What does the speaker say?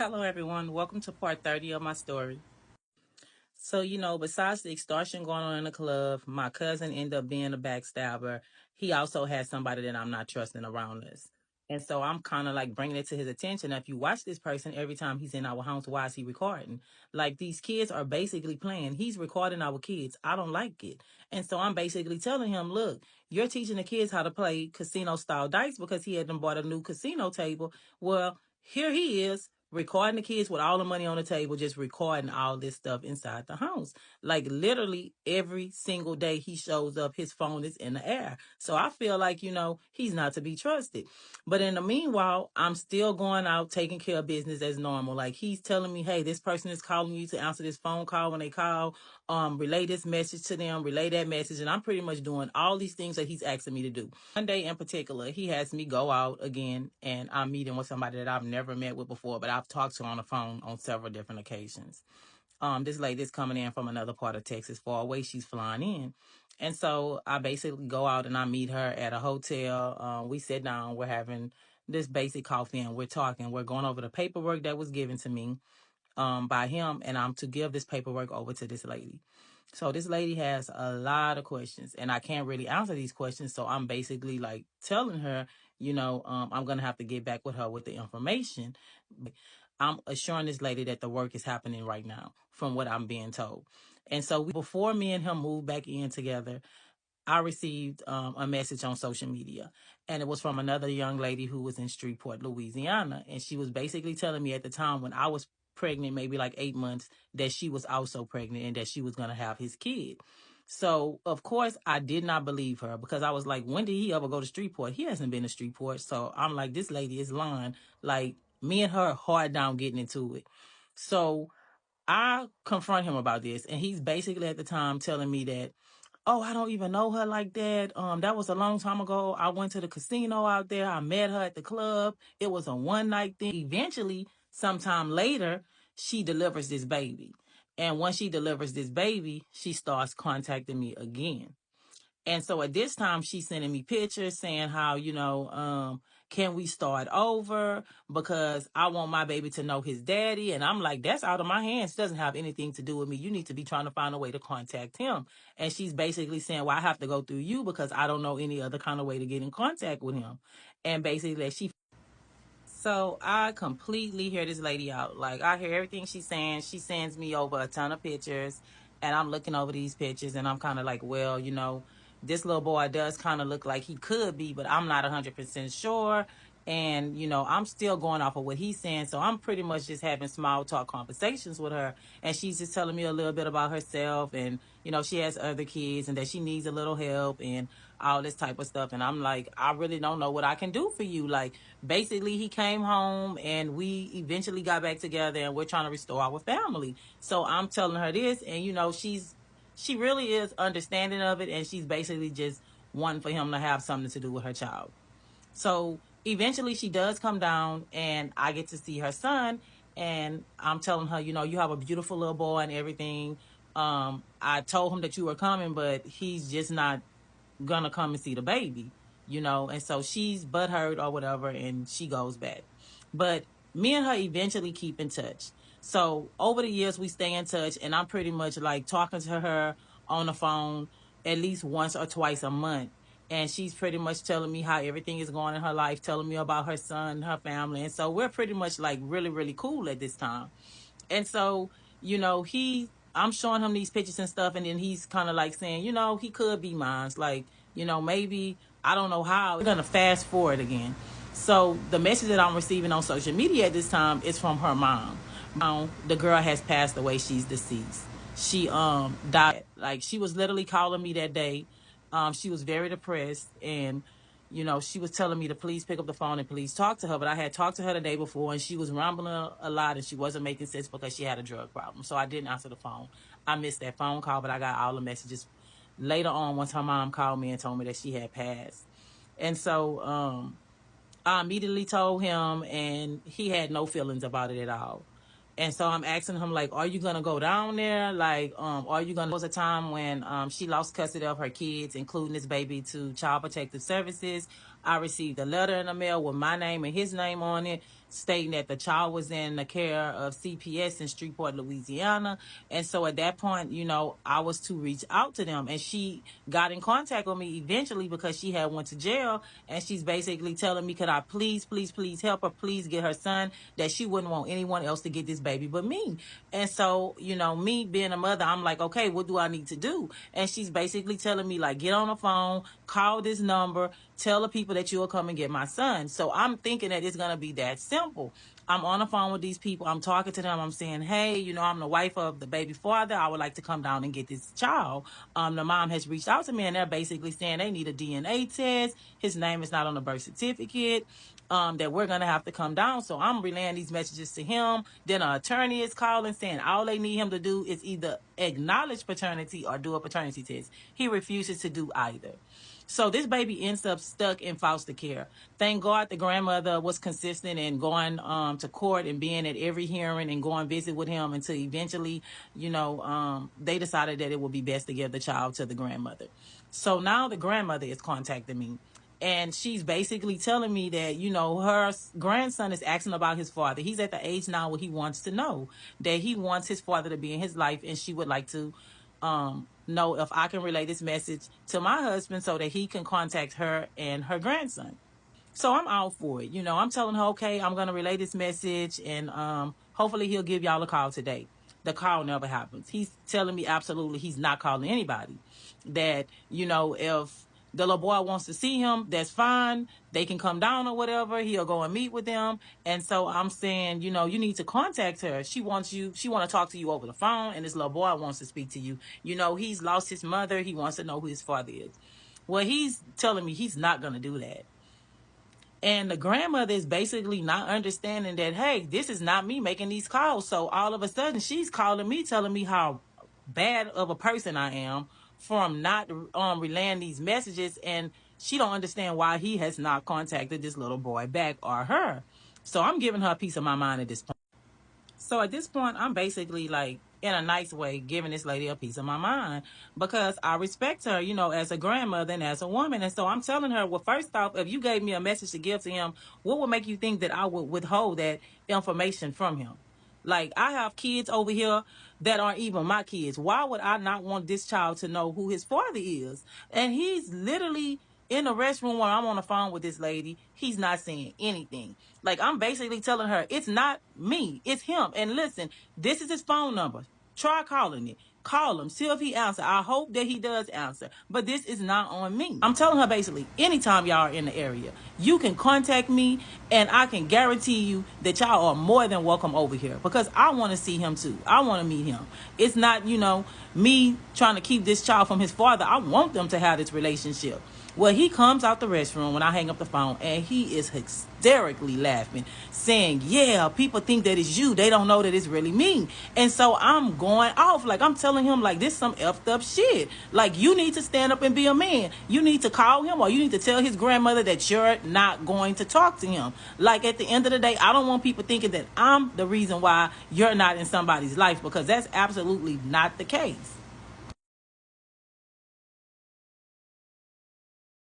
Hello, everyone. Welcome to part 30 of my story. So, besides the extortion going on in the club, my cousin ended up being a backstabber. He also had somebody that I'm not trusting around us. And so I'm kind of like bringing it to his attention. If you watch this person every time he's in our house, why is he recording? Like these kids are basically playing. He's recording our kids. I don't like it. And so I'm basically telling him, look, you're teaching the kids how to play casino style dice because he had them bought a new casino table. Well, here he is recording the kids with all the money on the table, just recording all this stuff inside the house. Like literally every single day he shows up, his phone is in the air. So I feel like, he's not to be trusted. But in the meanwhile, I'm still going out taking care of business as normal. Like he's telling me, hey, this person is calling you to answer this phone call when they call, relay this message to them, relay that message. And I'm pretty much doing all these things that he's asking me to do. One day in particular, he has me go out again and I'm meeting with somebody that I've never met with before, but I've talked to on the phone on several different occasions. This lady is coming in from another part of Texas, far away. She's flying in. And so I basically go out and I meet her at a hotel. We sit down, we're having this basic coffee and we're talking. We're going over the paperwork that was given to me by him, and I'm to give this paperwork over to this lady. So this lady has a lot of questions, and I can't really answer these questions. So I'm basically like telling her, I'm gonna have to get back with her with the information. I'm assuring this lady that the work is happening right now, from what I'm being told. And so before me and him moved back in together, I received a message on social media, and it was from another young lady who was in Shreveport, Louisiana. And she was basically telling me at the time when I was pregnant, maybe like 8 months, that she was also pregnant and that she was going to have his kid. So, of course, I did not believe her because I was like, when did he ever go to Shreveport? He hasn't been to Shreveport. So I'm like, this lady is lying. Like, me and her hard down getting into it. So I confront him about this, and he's basically at the time telling me that, oh, I don't even know her like that. That was a long time ago. I went to the casino out there. I met her at the club. It was a one night thing. Eventually, sometime later, she delivers this baby. And once she delivers this baby, she starts contacting me again. And so at this time, she's sending me pictures saying how, can we start over? Because I want my baby to know his daddy. And I'm like, that's out of my hands. It doesn't have anything to do with me. You need to be trying to find a way to contact him. And she's basically saying, well, I have to go through you because I don't know any other kind of way to get in contact with him. And basically, so I completely hear this lady out. Like I hear everything she's saying. She sends me over a ton of pictures, and I'm looking over these pictures, and I'm kind of like, well, this little boy does kind of look like he could be, but I'm not 100% sure. And I'm still going off of what he's saying. So I'm pretty much just having small talk conversations with her, and she's just telling me a little bit about herself, and she has other kids, and that she needs a little help, and all this type of stuff. And I'm like, I really don't know what I can do for you. Like, basically, he came home and we eventually got back together and we're trying to restore our family. So I'm telling her this, and she really is understanding of it, and she's basically just wanting for him to have something to do with her child. So eventually she does come down and I get to see her son, and I'm telling her, you have a beautiful little boy and everything. I told him that you were coming, but he's just not gonna come and see the baby, and so she's butthurt or whatever, and she goes back. But me and her eventually keep in touch. So over the years we stay in touch, and I'm pretty much like talking to her on the phone at least once or twice a month. And she's pretty much telling me how everything is going in her life, telling me about her son, her family. And so we're pretty much like really, really cool at this time. And so, I'm showing him these pictures and stuff, and then he's kind of like saying, he could be mine. Like, maybe, I don't know how. We're going to fast forward again. So the message that I'm receiving on social media at this time is from her mom. The girl has passed away. She's deceased. She died. Like, she was literally calling me that day. She was very depressed, and she was telling me to please pick up the phone and please talk to her. But I had talked to her the day before, and she was rambling a lot, and she wasn't making sense because she had a drug problem. So I didn't answer the phone. I missed that phone call, but I got all the messages later on once her mom called me and told me that she had passed. And so I immediately told him, and he had no feelings about it at all. And so I'm asking him, like, are you gonna go down there? Like, are you gonna? There was a time when she lost custody of her kids, including this baby, to Child Protective Services. I received a letter in the mail with my name and his name on it. stating that the child was in the care of CPS in Shreveport, Louisiana. And so at that point, I was to reach out to them, and she got in contact with me eventually because she had went to jail, and she's basically telling me, could I please, please, please help her, please get her son, that she wouldn't want anyone else to get this baby but me. And so, me being a mother, I'm like, okay, what do I need to do? And she's basically telling me, like, get on the phone, call this number, tell the people that you'll come and get my son. So I'm thinking that it's going to be that simple. I'm on the phone with these people. I'm talking to them. I'm saying, hey, I'm the wife of the baby father. I would like to come down and get this child. The mom has reached out to me, and they're basically saying they need a DNA test. His name is not on the birth certificate. That we're going to have to come down. So I'm relaying these messages to him. Then an attorney is calling saying all they need him to do is either acknowledge paternity or do a paternity test. He refuses to do either. So this baby ends up stuck in foster care. Thank God the grandmother was consistent in going to court and being at every hearing and going visit with him until eventually, they decided that it would be best to give the child to the grandmother. So now the grandmother is contacting me. And she's basically telling me that, her grandson is asking about his father. He's at the age now where he wants to know, that he wants his father to be in his life, and she would like to know if I can relay this message to my husband so that he can contact her and her grandson. So I'm all for it. I'm telling her, okay, I'm going to relay this message, and hopefully he'll give y'all a call today. The call never happens. He's telling me absolutely he's not calling anybody. That, if the little boy wants to see him, that's fine. They can come down or whatever. He'll go and meet with them. And so I'm saying, you need to contact her. She want to talk to you over the phone, and this little boy wants to speak to you. He's lost his mother. He wants to know who his father is. Well, he's telling me he's not going to do that. And the grandmother is basically not understanding that, hey, this is not me making these calls. So all of a sudden, she's calling me, telling me how bad of a person I am from not relaying these messages. And she don't understand why he has not contacted this little boy back or her. So I'm giving her a piece of my mind at this point. So at this point, I'm basically like, in a nice way, giving this lady a piece of my mind because I respect her, as a grandmother and as a woman. And so I'm telling her, well, first off, if you gave me a message to give to him, what would make you think that I would withhold that information from him? Like, I have kids over here that aren't even my kids. Why would I not want this child to know who his father is? And he's literally in the restroom when I'm on the phone with this lady. He's not saying anything. Like, I'm basically telling her, it's not me, it's him. And listen, this is his phone number. Try calling it. Call him. See if he answers. I hope that he does answer. But this is not on me. I'm telling her basically, anytime y'all are in the area, you can contact me, and I can guarantee you that y'all are more than welcome over here because I want to see him too. I want to meet him. It's not, me trying to keep this child from his father. I want them to have this relationship. Well, he comes out the restroom when I hang up the phone, and he is hysterically laughing, saying, yeah, people think that it's you. They don't know that it's really me. And so I'm going off. Like, I'm telling him, like, this some effed up shit. Like, you need to stand up and be a man. You need to call him, or you need to tell his grandmother that you're not going to talk to him. Like, at the end of the day, I don't want people thinking that I'm the reason why you're not in somebody's life, because that's absolutely not the case.